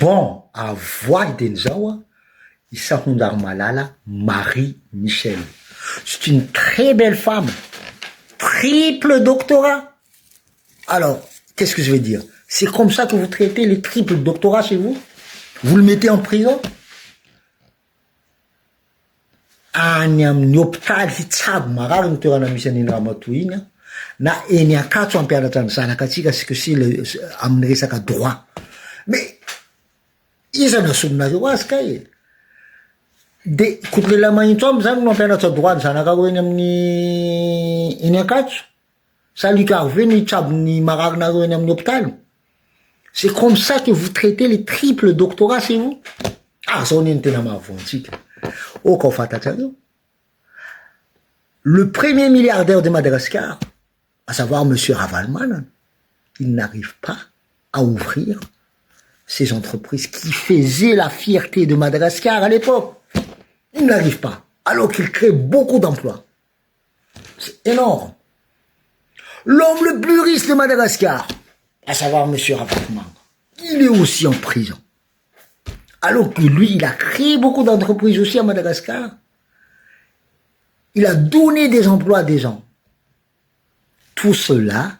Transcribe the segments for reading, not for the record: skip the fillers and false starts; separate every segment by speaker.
Speaker 1: Bon, à voir Denzawa, Issa Malala, Marie-Michel. C'est une très belle femme. Triple doctorat. Alors, qu'est-ce que je vais dire? C'est comme ça que vous traitez les triples doctorats chez vous? Vous le mettez en prison? Anyam nyoptaly hitsabo marary ny toerana misy an'iny ramatoa iny na eny akatso ampianatra ny zanakatsika c'est amin'ny resaka droit. Mais iza nasomnareo azy ka e? De kotolela mahintso amy zany no ampianatra droit ny zanakao eny amin'ny eny akatso. Salut Carvé ny hitsabo ny mararinareo eny amin'ny hôpital. C'est comme ça que vous traitez les triples doctorats chez vous? Ah, ça on est tena mahavoantsika. Oh, le premier milliardaire de Madagascar, à savoir Monsieur Ravalman, il n'arrive pas à ouvrir ces entreprises qui faisaient la fierté de Madagascar à l'époque. Il n'arrive pas, alors qu'il crée beaucoup d'emplois. C'est énorme. L'homme le plus riche de Madagascar, à savoir Monsieur Ravalman, il est aussi en prison. Alors que lui, il a créé beaucoup d'entreprises aussi à Madagascar. Il a donné des emplois à des gens. Tout cela,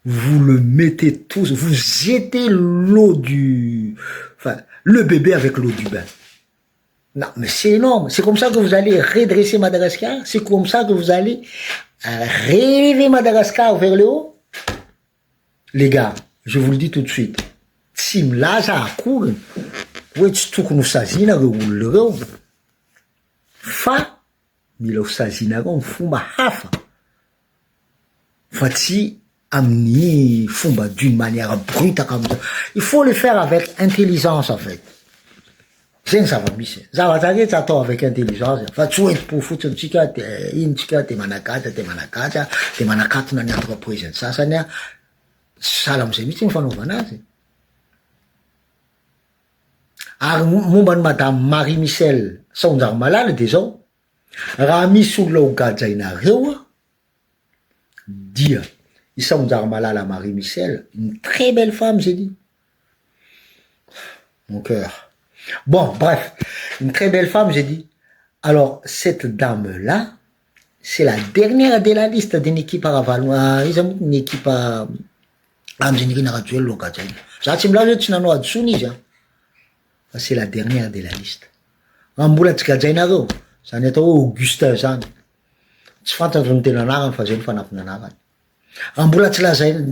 Speaker 1: vous le mettez tous, vous jetez l'eau le bébé avec l'eau du bain. Non, mais c'est énorme. C'est comme ça que vous allez redresser Madagascar. C'est comme ça que vous allez relever Madagascar vers le haut. Les gars, je vous le dis tout de suite. Tsy milaza akory hoe tsy tokony ho sazinareo olona reo fa mila ho sazinareo ny fomba hafa fa tsy amin'ny fomba d'une manière brute comme ça. Il faut le faire avec intelligence en fait. Zay zava-misy zavatra rehetra atao avec intelligence fa tsy hoentim-po fotsiny tsika iny tsika te manakatra te manakatona ny entreprise ny sasany a sahala amizay mihitsy ny fanaovana azy. Ary momba ny madame Marie-Michel Saonjary Malala de zao, raha misy olona ho gadrainareo dia i Saonjary Malala Marie-Michel, une très belle femme, j'ai dit. Mon cœur. Bon, bref, une très belle femme, j'ai dit. Alors, cette dame-là, c'est la dernière de la liste d'une équipe aravalona, une équipe amzinirina raduel lo gadraina. Za tsy milaza hoe tsy nanao adosony izy a. C'est la dernière de la liste. Mbola tsy gadrainareo, zany atao hoe Augustin zany. Tsy fantatro ny tena anarany fa zay ny fanampiny anarany. Mbola tsy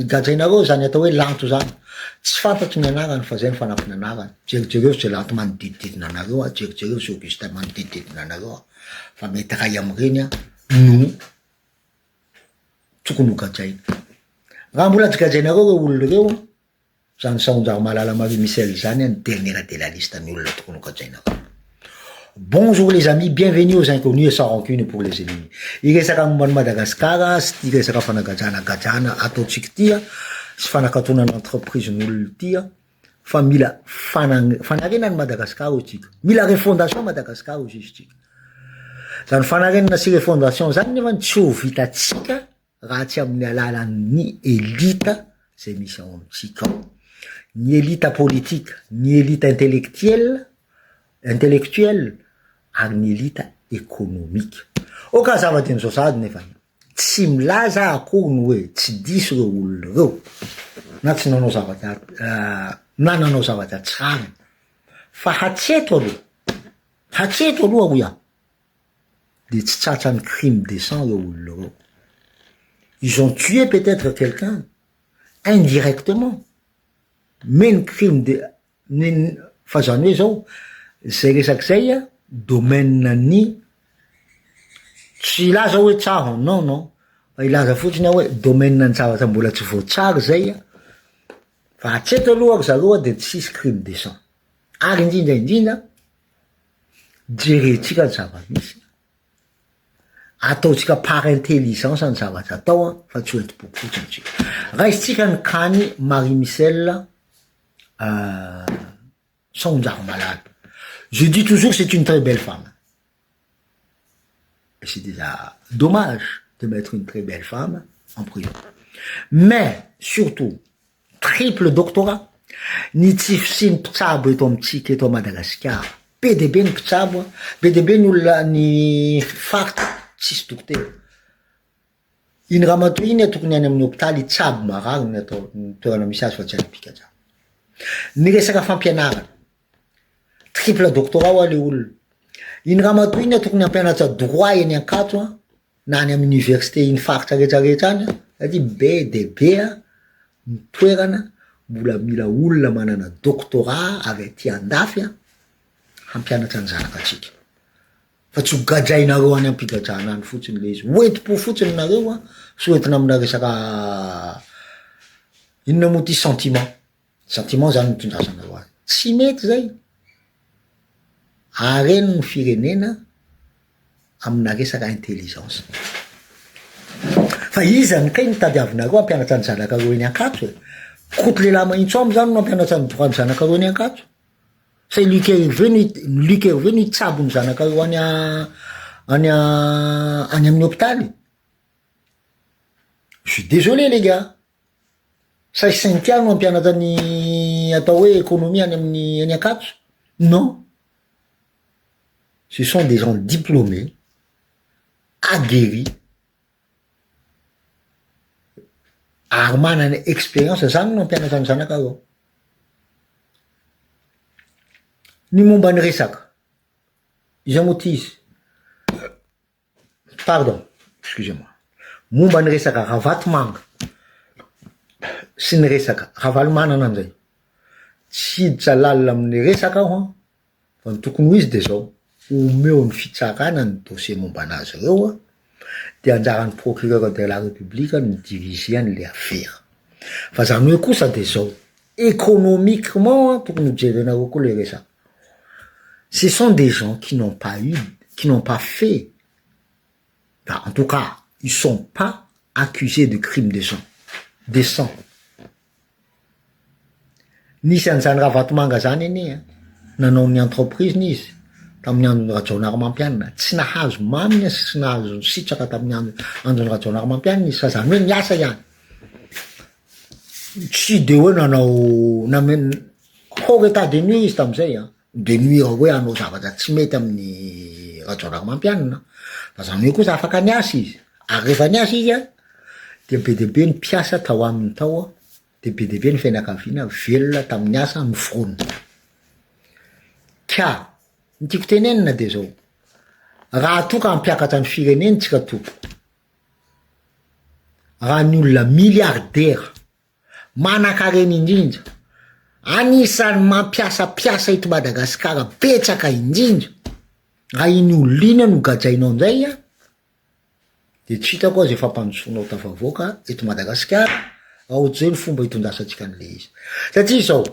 Speaker 1: gadrainareo, zany atao hoe Lanto zany. Tsy fantatro ny anarany fa zay ny fanampiny anarany. Jerijereo zay Lanto manodidididina anareo, jerijereo zay Augustin manodidididina anareo. Fa mety ray amreny a, no tokony ho gadraina. Raha mbola tsy gadrainareo reo olona reo, zany Saonjary Malala Marie-Michel zany, dernière de la liste ny olona tokony ho gadrainareo. Bonjour les amis, bienvenue aux inconnus et sans rancune pour les ennemis. Iresaka momba ny Madagascar, sy ty resaka fanagajana ataotsika tia, sy fanakatona n'entreprise n'olona tia, fa mila fanarena ny Madagascar otsika. Mila refondation Madagascar ozy izy tsika. Zany fanarenana sy refondation zany nefa tsy ho vitatsika raha tsy amin'ny alalan'ny élite zay misy ao amitsika. Ny élite politique, ny élite intellectuelle, ary ny élite économique. Oka zava-teny zao sady nefa tsy milaza akory ny hoe tsy diso reo olona reo na tsy nanao zavatra na nanao zavatra tsara fa hatreto aloha oia de tsy tratran'ny crime de sang reo olona reo. Ils ont tué peut-être quelqu'un indirectement, mais ny crime de fa zany hoe zao zay resaky zay a domaine ny tsy ilaza hoe tsara, non, ilaza fotsiny hoe domaine ny zavatra mbola tsy voatsara zay a, fa hatreto aloha ary zareo de tsisy crime de sang. Ary indrindra jerentsika ny zava-misy, ataotsika par intelligence ny zavatra atao fa tsy hoentim-po fotsiny tsika. Raisitsika ny kany Marie-Michel Saonjary Malala. Je dis toujours que c'est une très belle femme. Et c'est déjà dommage de mettre une très belle femme en prison. Mais, surtout, triple doctorat. Ny tsify sy ny mpitsabo eto amitsika eto a Madagasikara. Be de be ny mpitsabo, be de be ny olona ny faritra tsisy dokotera. Iny ramatoa iny tokony any amin'ny hôpitaly itsabo marary ny atao ny toerana misy azy fa tsy alipika. Ny resaka fampianarana. Triple doctorat ho le olona. Iny ramatoa iny tokony ampianatra droit eny Ankatso na any amin'ny université iny faritra rehetrarehetra any satria be de be ny toerana mbola mila olona manana doctorat avy aty andafy hampianatra ny zanakatsika. Fa tsy ho gadrainareo any ampigadrana any fotsiny le izy. Hoenti-po fotsiny nareo soetina amina resaka inona moa ty sentiment. Sentiment zany mitondrasanareo azy. Tsy mety zay. Areny ny firenena amina resaka intelligence. Fa izany kay nitadiavinareo ampianatra ny zanakareo eny Ankatso. Koty lehilahy mahintso amy zany no ampianatra ny droit ny zanakareo eny Ankatso. Say lui qui est revenu tsabo ny zanakareo any amin'ny hôpitaly. Je suis désolé les gars. Say Saint-Pierre no ampianatra ny atao hoe économie any amin'ny Ankatso. Non. Ce sont des gens diplômés, aguerris, ary manana expérience zany no ampianatra ny zanakareo. Ny momba ny resaka. Iza moa ty izy. Pardon, excusez-moi. Momba ny resaka ravatomanga sy ny resaka ravalomanana an'izay. Tsy hiditra lalina amin'ny resaka aho fa ny tokony ho izy de zao. Omeo ny fitsarana ny dossier momba anazy reo de anjaran'ny procureur de la République ny diriger le affaire. Fa zany hoe kosa de zao. Économiquement tokony ho jerenareo koa le resaka. Ce sont des gens qui n'ont pas fait, en tout cas, ils sont pas accusés de crimes de sang. Nisy an'izany ravatomanga zany iny nanao ny entreprise nizy tamin'ny andron'ny Rajaonarimampianina, tsy nahazo mamina sy tsy nahazo sitraka tamin'ny andron'ny Rajaonarimampianina izy, fa zany hoe miasa ihany. Tsy de hoe nanao hors état de nuire izy tamizay de nuire hoe anao zavatra tsy mety amin'ny Rajaonarimampianina. Fa zany hoe kosa afaka niasa izy. Ary rehefa niasa izy de be de be ny mpiasa tao aminy tao de be de be ny fianakaviana velona tamin'ny asa ny frony. Ka ny tiako tenenina de zao. Raha toka hampiakatra ny fireneny tsika topo. Raha ny olona milliardaire manan-karena indrindra anisan'ny mampiasa eto Madagasikara betsaka indrindra. Raha iny olona no gadrainao an'izay de tsy hitako azy efa mpandrosoanao tafavoaka eto Madagasikara ohatr'izay ny fomba hitondrasantsika an'le izy. Satria zao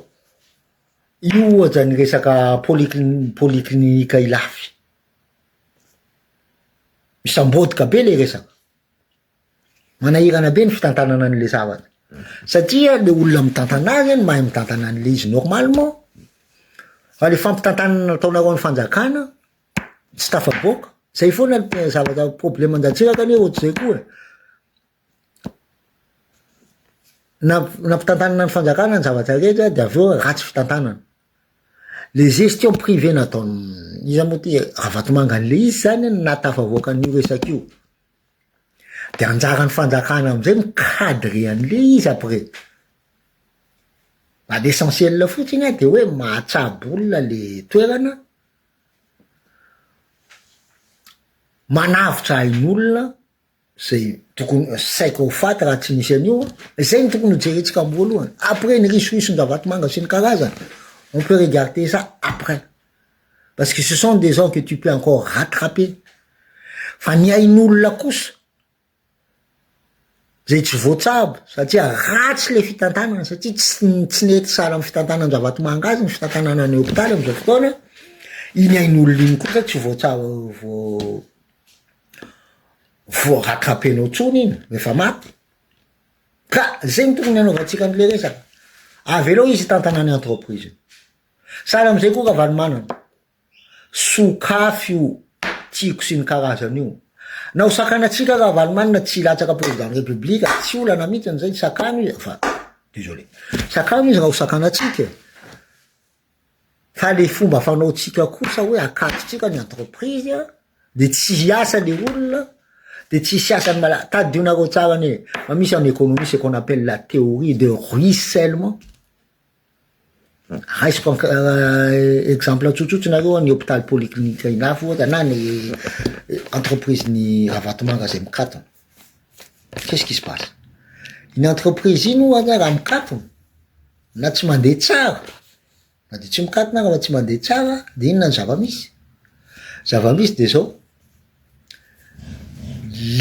Speaker 1: io ohatra ny resaka poliklinika ilafy. Misambodika be le resaka. Manahirana be ny fitantanana an'le zavatra. Satria le olona mitantana azy mahay mitantana an'le izy normalement. Fa le fampitantanana nataonareo ny fanjakana tsy tafavoaka. Zay foana ny zavatra problème andatsiraka ane ohatr'izay koa. Nampitantanana ny fanjakana ny zavatra rehetra de aveo ratsy fitantanana. Les gestions privées nataony iza moa ty ravatomanga an'le izy zany natafavoaka an'io resaka io. De anjaran'ny fanjakana amizay mikadre an'le izy après. L'essentiel fotsiny de hoe mahatsabo olona le toerana, manavitra ain'olona zay tokony saika ho faty raha tsy nisy an'io. Zay ny tokony ho jerentsika voalohany. Après ny risoisony ravatomanga sy ny karazana, on peut regarder ça après. Parce que ce sont des gens que tu peux encore rattraper. Fa ny ain'olona kosa zay tsy voatsabo satria ratsy le fitantanana satria tsy nety sara amin'ny fitantanana ravatomanga azy ny fitantanana ny hôpitaly am'izao fotoana. Iny ain'olona iny kosa tsy voatsabo vo rattrapenao tsony iny rehefa maty. Ka zay ny tokony anaovantsika an'le resaka. Avy aloha izy tantanany entreprise. Sara am'izay koa ravalomanana. Sokafy io tiako sy ny karazany io. Na ho sakanatsika ravalomanana tsy latsaka président république tsy olana mihitsy an'izay sakano izy fa désolé sakana izy raha ho sakanatsika fa le fomba fanaotsika kosa hoe akatitsika ny entreprise de tsy hiasa le olona de tsy siasany tadionareo tsara ny misy en économie ce qu'on appelle la théorie de ruissellement. Raisiko exemple tsotsotso nareo ny hôpital polyclinique inafo ohatra na ny entreprise ny Ravatomanga zay mikatona. Qu'est-ce qui se passe? Une entreprise iny ohatra raha mikatona na tsy mandeha tsara na de tsy mikatona raha tsy mandeha tsara de inona ny zava-misy? Zava-misy de zao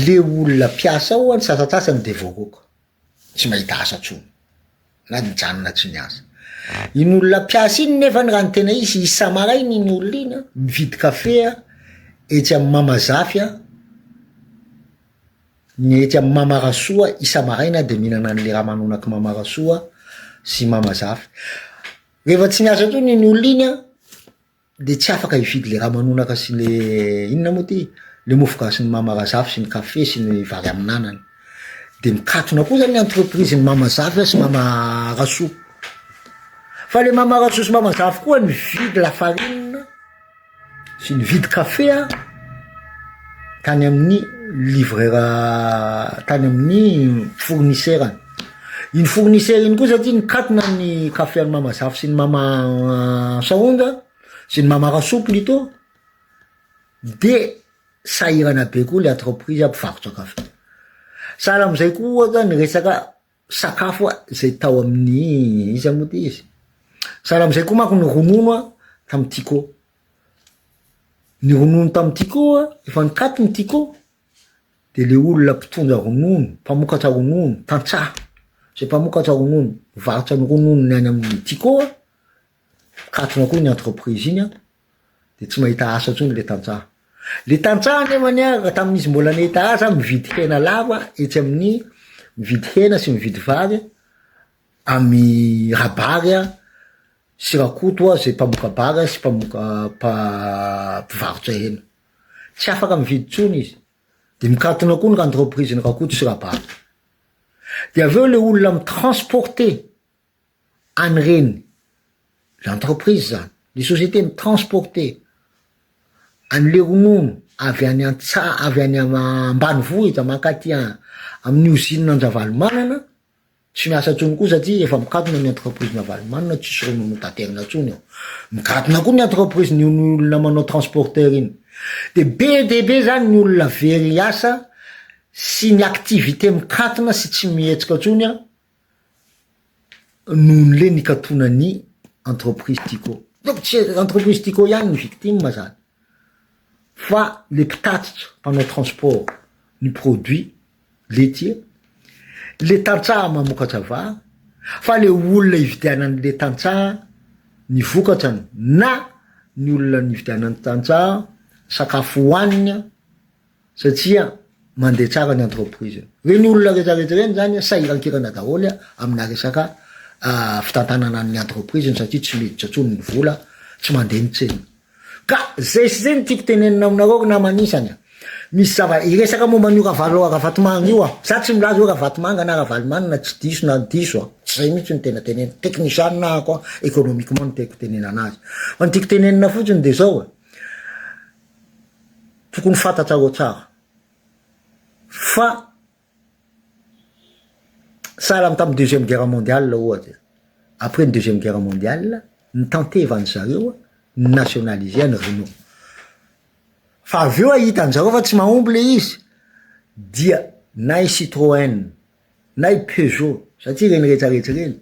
Speaker 1: le olona mpiasa ao ny sasatsasany de voaroka tsy mahita asa tsony na nijanona tsy ny asa. Iny olona mpiasa iny nefa ny raha ny tena izy isa-marainy iny olona iny mividy kafe etsy amin'ny Mamazafy ny etsy amin'ny Mamarasoa isa-maraina de mihinana an'le raha manonaky Mamarasoa sy Mamazafy. Rehefa tsy miasa tsony iny olona iny de tsy afaka hividy le raha manonaka sy le inona moa ty le mofogasy ny Mamarazafy sy ny kafe sy ny vary amin'anany de mikatona koa zany entreprise ny Mamazafy sy Mamarasoa. Fa le Mamarasoa sy Mamazafy koa ny vidy la farine sy ny vidy kafe tany amin'ny livreur tany amin'ny fournisseur. Iny fournisseur iny koa satria nikatona ny kafe ny Mamazafy sy ny Mama Saonda sy ny Mamarasoa plutôt de sahirana be koa le entreprise mpivarotra kafe. Sahala amizay koa ohatra ny resaka sakafo zay tao amin'ny izy moa ty izy. Sahala amizay koa manko ny ronono tamy Tico. Ny ronono tamy Tico efa nikaty ny Tico de le olona mpitondra ronono, mpamokatra ronono, tantsaha zay mpamokatra ronono, varotra ny ronono ny any amin'ny Tico katona koa ny entreprise iny de tsy mahita asa tsony le tantsaha. Le tantsaha nefa ny tamin'izy mbola nahita asa mividy hena lava etsy amin'ny mividy hena sy mividy vary amin'ny Rabary sy Rakoto zay mpamoka bary sy mpamoka mpivarotra hena. Tsy afaka mividy tsony izy de mikatona koa ny entreprise ny Rakoto sy Rabary. De aveo le olona mitransporter an'ireny l'entreprise zany, les sociétés mitransporter an'le ronono avy any avy any ambanivohitra mankaty amin'ny usine an-Javalomanana tsy miasa tsony koa satria efa mikatona ny entreprise ny Javalomanana tsisy ronono taterina tsony ao. Mikatona koa ny entreprise ny olona manao transporteur iny. De be zany ny olona very asa sy ny activité mikatona sy tsy mihetsika tsony noho le nikatona ny entreprise Tico. Donc tsy entreprise Tico ihany ny victime zany fa le mpitatitra mpanao transport ny produit laitier, le tantsaha mamokatra vary, fa le olona ividianany le tantsaha ny vokatrany na ny olona nividianany tantsaha sakafo hoaniny satria mandeha tsara ny entreprise. Reny olona rehetrarehetra reny zany sahirankirana daholo amina resaka fitantanana ny entreprise satria tsy miditra tsony ny vola, tsy mandeha ny tsena. Ka zay sy zay ny tiako tenenina aminareo namanisany. Misy iresaka momba ny Ravatomanga io za tsy milaza hoe Ravatomanga na Ravalomanana tsy diso na diso tsy zay mihitsy ny tena tenena technicien na koa économiquement ny tiako tenena anazy. Fa ny tiako tenenina fotsiny de zao tokony fantatrareo tsara fa sahala tamy deuxième guerre mondiale ohatra. Après une deuxième guerre mondiale ny tantevany zareo nationaliser ny Renault. Fa aveo hitanjareo fa tsy mahomby le izy dia na Citroën na Peugeot satria reny rehetrarehetra reny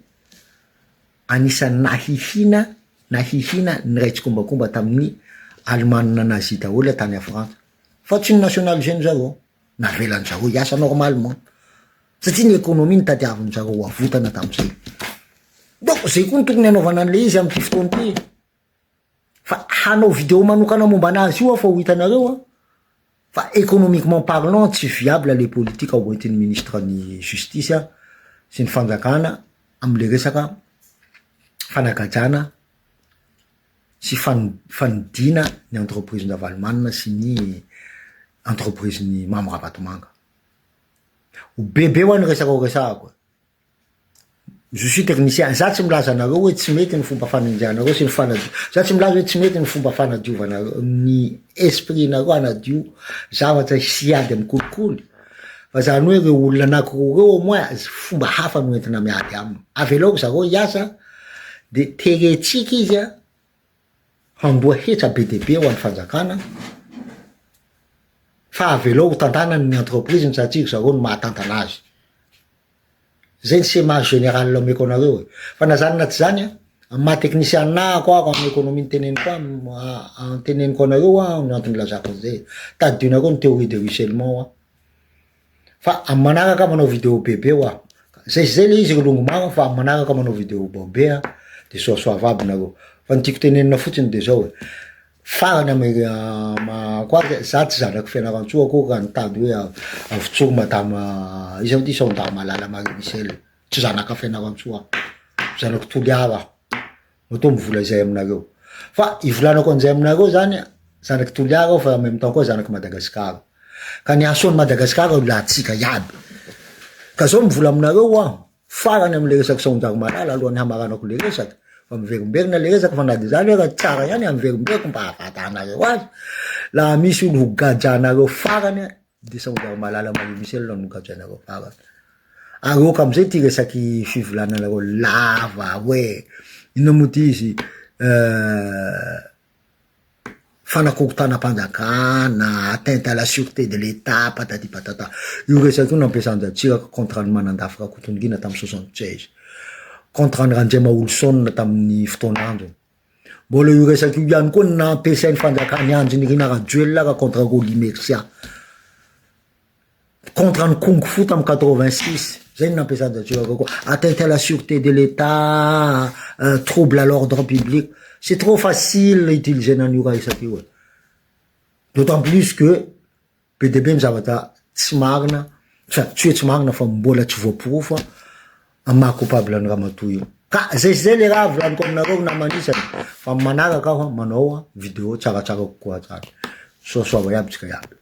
Speaker 1: anisany nahihina ny raitsi-kombakomba tamin'ny Allemagne nazi daholo tany a France. Fa tsy nationaliser zareo navelany zareo hiasa normalement satria ny économie ny tadiaviny zareo avotana tamizay. Donc zay koa ny tokony hanaovana an'le izy amty fotoana ty. Fa hanao vidéo manokana momba anazy io fa ho hitanareo fa économiquement parlant tsy viable les politiques ao hoentin'ny ministre ny justice sy ny fanjakana am'le resaka fanagajana sy fanidina ny entreprise ny Ravatomanga sy ny entreprise ny Ravatomanga. Ho bebe ho any resaka resahako. je suis technicien za tsy milaza anareo hoe tsy mety ny fomba fanenjanareo sy ny fanadio za tsy milaza hoe tsy mety ny fomba fanadiovanareo ny esprit nareo anadio zavatra siady amy kolikoly fa zany hoe reo olona anankiroa reo au moins fomba hafa no entina miady aminy avelaoko zareo hiasa de teretsiky izy a hamboa hetra be deabe ho an'ny fanjakana fa avelaoko tantanany ny entreprise ny satsiko zareo no mahatantana azy zay ny schéma général ameko anareo fa nazany na tsy zany a ma technicien na ko ako amin'ny économie teneniko en teneniko anareo a ny antony lazako zay tadinareo ny théorie de ruissellement fa am manaraka manao vidéo bebe wa zay le izy longomagno fa am manaraka manao vidéo bebe de soasoa aby nareo fa ny tiako tenenina fotsiny de zao farany amy kwa za tsy zanaky fianarantsoa ko ka nitady hoe avitsoro madama izy ty sonda malala Marie Michel tsy zanaka fianarantsoa zanaky Toliara moto mivola zay aminareo fa ivolanako anzay aminareo zany zanaky Toliara fa en même temps koa zanaky Madagascar ka ny asony Madagascar la tsika iaby ka zao mivola aminareo farany amle resaky sonda malala alohany hamaranako le resaky fa miverimberina le resaky fa na de zany hoe tsara ihany amiverimberiko mba ahafatanareo azy la misy olo gajanareo farany de sonda malala Marie Michel la no gajanareo farany areo ka amizay ty resaky fivolananareo lava hoe ino mo ty izy fanakorontanam-panjakana atteinte à la sûreté de l'état patati patata io resaky io nampiasanjatsiraka contre ny manandafika Kotondrina tamy 76 contre ny Randrema Olson tamin'ny fotoanandro mbola io resaky io ihany koa nampiasain'ny fanjakany andro ny Rina Rajoelina ka contre Roli Mercia contre ny Kung Fu tamy 86 zay nampiasanjatsiraka koa atteinte à la sûreté de l'état trouble à l'ordre public. C'est trop facile d'utiliser dans l'Ura et ça. D'autant plus que PDB mzavata tsmarna, tu es tsmarna fa mbola tsy voaprofo ama coupable ny ramatoy. Ka zay le raha volany comme nareo na manisany fa manaraka manao vidéo tsaratsara kokoa tsara. Soasoa iaby tsika iaby.